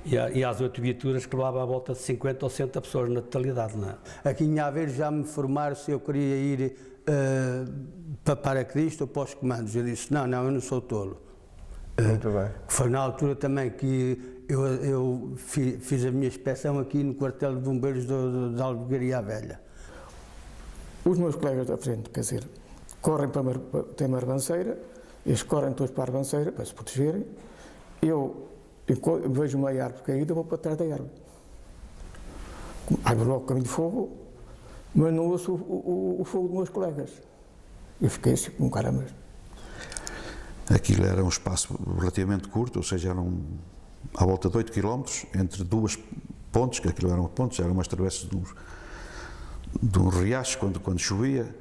e às 8 viaturas que levavam à volta de 50 ou 60 pessoas na totalidade, não é? Aqui em Aveiro já me informaram se eu queria ir para paraquedista ou para os comandos. Eu disse, não, eu não sou tolo. Muito bem. Foi na altura também que eu fiz a minha inspeção aqui no quartel de bombeiros da Albergaria Velha. Os meus colegas da frente, quer dizer, correm tem uma ribanceira, eles correm todos para a ribanceira para se protegerem. Eu vejo uma árvore caída, vou para trás da árvore. Abro logo o caminho de fogo, mas não ouço o fogo dos meus colegas. Eu fiquei assim com caramba. Aquilo era um espaço relativamente curto, ou seja, eram à volta de 8 km entre duas pontes, que aquilo eram pontes, eram umas travessas de um riacho quando chovia,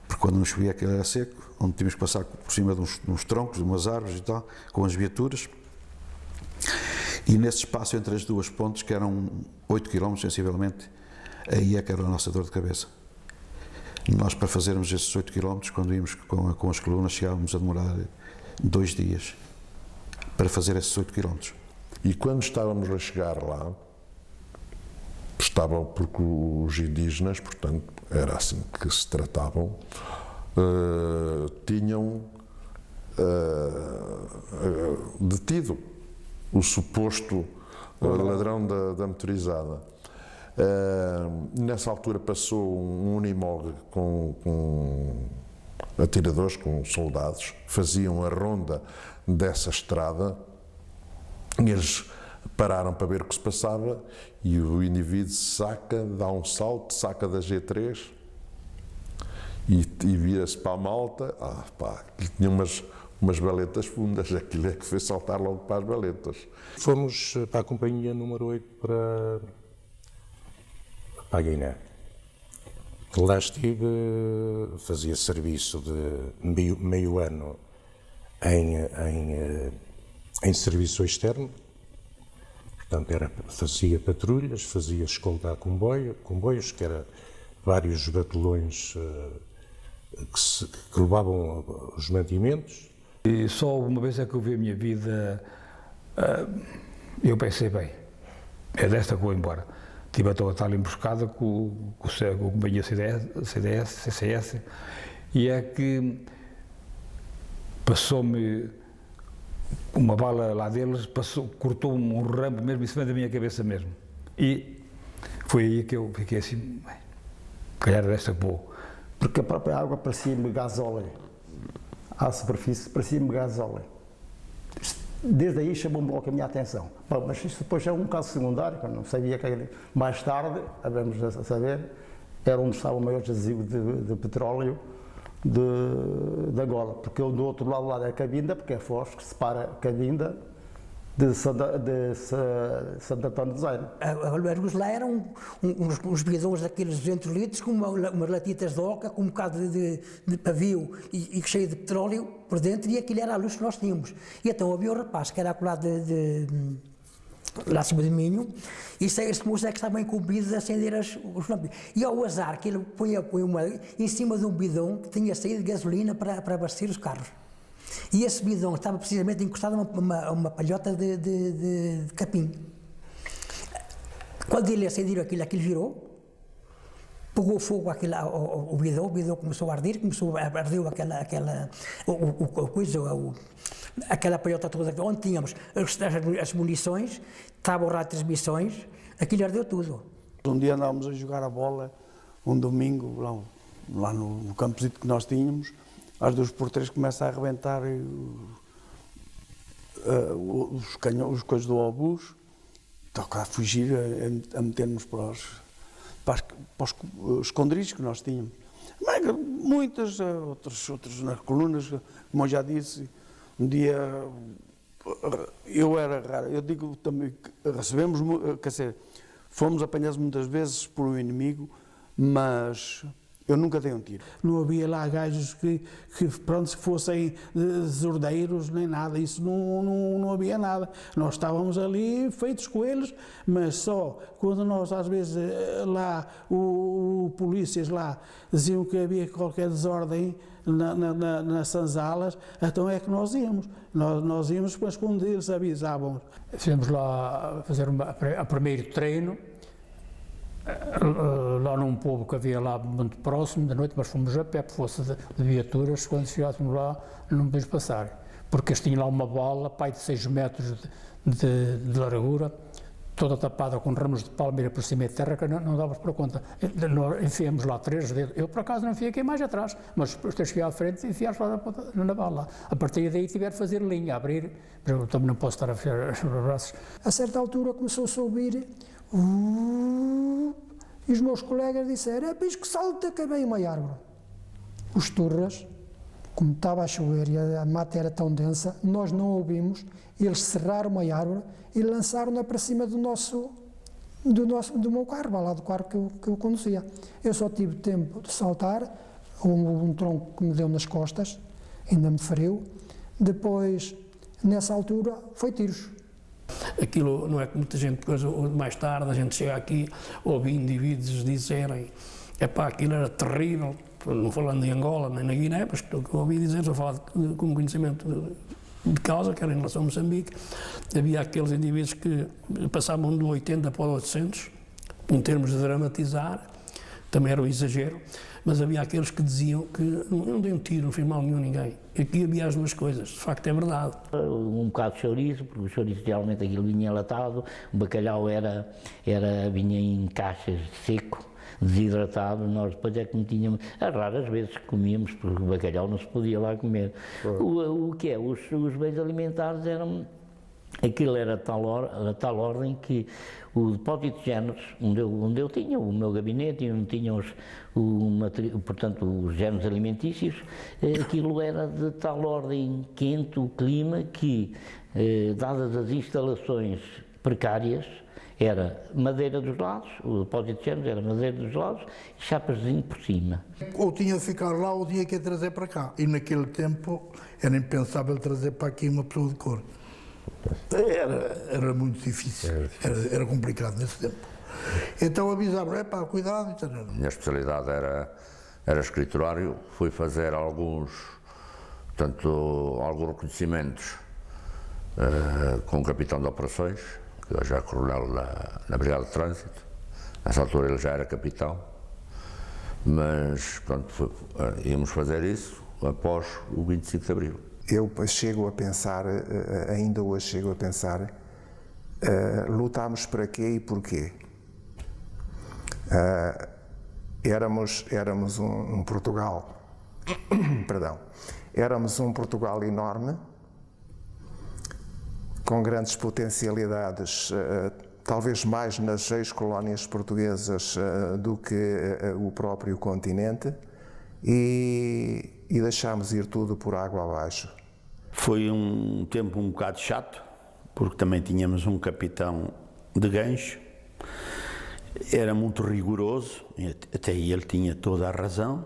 porque quando não chovia aquilo era seco, onde tínhamos que passar por cima de uns troncos, de umas árvores e tal, com as viaturas. E nesse espaço entre as duas pontes, que eram 8 km sensivelmente, aí é que era a nossa dor de cabeça. Nós, para fazermos esses 8 km, quando íamos com as colunas, chegávamos a demorar 2 dias para fazer esses 8 km. E quando estávamos a chegar lá, estavam, porque os indígenas, portanto, era assim que se tratavam, tinham detido o suposto ladrão da motorizada. Nessa altura passou um Unimog com atiradores, com soldados, faziam a ronda dessa estrada e eles pararam para ver o que se passava e o indivíduo dá um salto, saca da G3 e vira-se para a malta, tinha umas baletas fundas, aquilo é que fez saltar logo para as baletas. Fomos para a companhia número 8 para a Guiné. Lá estive, fazia serviço de meio ano em serviço externo, portanto fazia patrulhas, fazia escolta a comboios, que era vários batalhões que levavam os mantimentos. E só uma vez é que eu vi a minha vida, eu pensei, bem, é desta que vou embora. Tive a tal emboscada com o companhia CDS, CCS, e é que passou-me uma bala lá deles cortou um ramo mesmo em cima da minha cabeça mesmo. E foi aí que eu fiquei assim, calhar desta boa. Porque a própria água parecia-me gasóleo. À superfície parecia-me gasóleo. Desde aí chamou-me logo a minha atenção. Bom, mas isto depois é um caso secundário, que eu não sabia que mais tarde, havemos a saber, era onde estava o maior jazigo de petróleo da Angola, porque do outro lado lá é a Cabinda, porque é Foz que separa a Cabinda de Santo António de Zaire. Alguns lá eram uns bidões daqueles 200 litros, com umas latitas de oca, com um bocado de pavio e cheio de petróleo por dentro, e aquilo era a luz que nós tínhamos. E então havia o rapaz que era acolado lá acima de Minho, e este moço é que estava incumbido de acender os lâmpadas. E ao azar que ele põe uma em cima de um bidão que tinha saído de gasolina para abastecer os carros. E esse bidão estava precisamente encostado a uma palhota de capim. Quando ele acendeu aquilo virou, pegou fogo o bidão começou a arder, ardeu aquela palhota toda, onde tínhamos as munições, estavam lá transmissões, aquilo ardeu tudo. Um dia andávamos a jogar a bola, um domingo, lá no campozito que nós tínhamos, às 2x3 começa a arrebentar os coisas do obus, toca a fugir, a meter-nos para os esconderijos que nós tínhamos. Muitas, outras nas colunas, como eu já disse, um dia eu era raro, eu digo também que recebemos, quer dizer, fomos apanhados muitas vezes por um inimigo, mas eu nunca dei um tiro. Não havia lá gajos que pronto, fossem desordeiros nem nada, isso não havia nada. Nós estávamos ali feitos coelhos, mas só quando nós às vezes lá, polícias lá diziam que havia qualquer desordem nas sanzalas, então é que nós íamos. Nós íamos, mas quando eles avisavam. Fizemos lá fazer o primeiro treino, lá num povo que havia lá muito próximo da noite, mas fomos a pé por força de viaturas. Quando chegássemos lá não podíamos passar, porque eles tinham lá uma bola, pai de 6 metros de largura, toda tapada com ramos de palmeira por cima de terra, que não dávamos para conta. Nós enfiamos lá 3 dedos, eu por acaso não enfiei aqui mais atrás, mas depois de chegar à frente enfiaste lá na bala. A partir daí tiver de fazer linha, abrir, mas eu também não posso estar a fechar os braços. A certa altura começou-se a ouvir e os meus colegas disseram: é bicho que salta que vem uma árvore. Os turras, como estava a chover e a mata era tão densa, nós não ouvimos, eles cerraram uma árvore e lançaram-na para cima do meu carro, lá do carro que eu conduzia. Eu só tive tempo de saltar, um tronco que me deu nas costas, ainda me feriu. Depois, nessa altura, foi tiros. Aquilo não é que muita gente, depois, mais tarde, a gente chega aqui, ouve indivíduos dizerem: epá, aquilo era terrível, não falando em Angola nem na Guiné, mas o que eu ouvi dizer, só falar com conhecimento de causa, que era em relação a Moçambique, havia aqueles indivíduos que passavam de 80 para 800, em termos de dramatizar, também era um exagero, mas havia aqueles que diziam que não dei um tiro, não fiz mal nenhum a ninguém. Aqui havia as duas coisas, de facto é verdade. Um bocado de chouriço, porque o chouriço realmente aquilo vinha enlatado, o bacalhau vinha em caixas seco, desidratado, nós depois é que não tínhamos, as raras vezes que comíamos, porque o bacalhau não se podia lá comer. O que é? Os bens alimentares eram, aquilo era a tal ordem que o depósito de géneros, onde eu tinha o meu gabinete e onde tinha portanto, os géneros alimentícios, aquilo era de tal ordem quente, o clima, que, dadas as instalações precárias, era madeira dos lados, o depósito de géneros era madeira dos lados e chapas de zinco por cima. Ou tinha de ficar lá ou tinha que trazer para cá. E naquele tempo era impensável trazer para aqui uma pessoa de cor. Era muito difícil, era complicado nesse tempo. Então avisavam: cuidado. A minha especialidade era escriturário, fui fazer alguns reconhecimentos com o capitão de operações, que hoje é coronel na Brigada de Trânsito. Nessa altura ele já era capitão, mas pronto, íamos fazer isso após o 25 de Abril. eu chego a pensar, ainda hoje chego a pensar, lutámos para quê e porquê? Éramos um Portugal, perdão, éramos um Portugal enorme, com grandes potencialidades, talvez mais nas ex-colónias portuguesas do que o próprio continente, e deixámos ir tudo por água abaixo. Foi um tempo um bocado chato, porque também tínhamos um capitão de gancho, era muito rigoroso, até ele tinha toda a razão,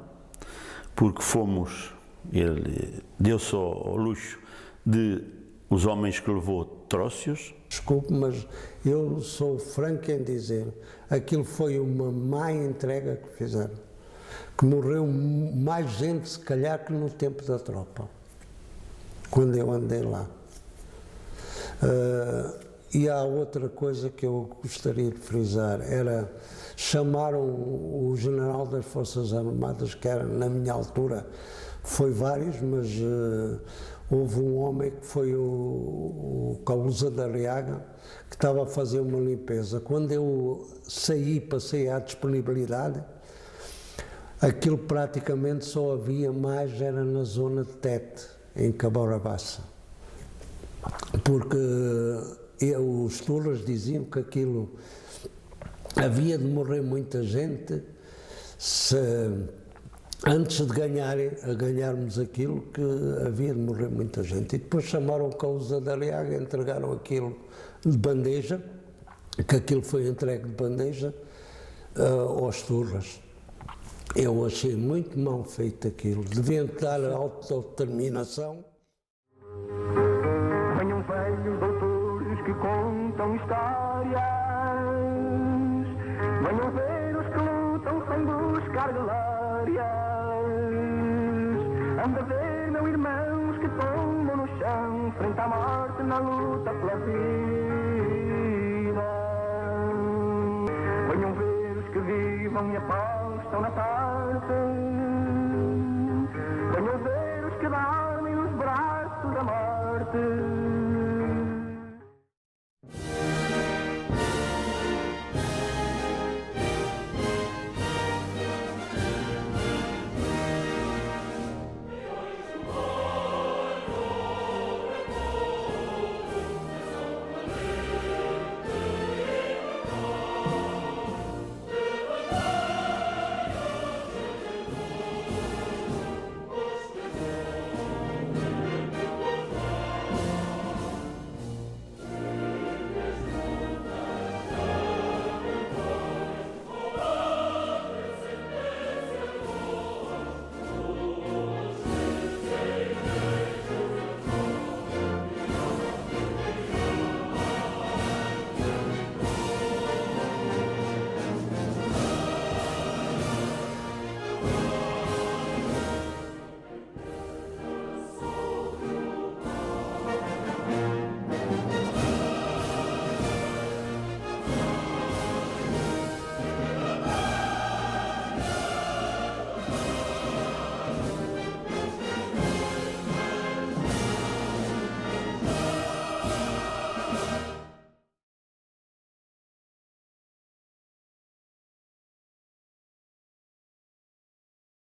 porque ele deu-se ao luxo de os homens que levou trouxe-os. Desculpe, mas eu sou franco em dizer, aquilo foi uma má entrega que fizeram, que morreu mais gente se calhar que no tempo da tropa, quando eu andei lá. E há outra coisa que eu gostaria de frisar, chamaram o general das Forças Armadas, que era na minha altura, foi vários, mas houve um homem que foi o Calusa da Arriaga, que estava a fazer uma limpeza. Quando eu passei à disponibilidade, aquilo praticamente só havia mais, era na zona de Tete, em Cabourabaça. Porque os tulas diziam que aquilo havia de morrer muita gente antes de ganharmos aquilo, que havia de morrer muita gente. E depois chamaram o Calusa da Arriaga, entregaram aquilo de bandeja, que aquilo foi entregue de bandeja aos tulas. Eu achei muito mal feito aquilo, deviam dar autodeterminação. Venham velhos doutores que contam histórias, venham ver os que lutam sem buscar glórias, anda ver, meu irmãos, que tombam no chão, frente à morte na luta pela vida. Venham ver os que vivam e apostam na parte, venham ver os que dormem nos braços da morte.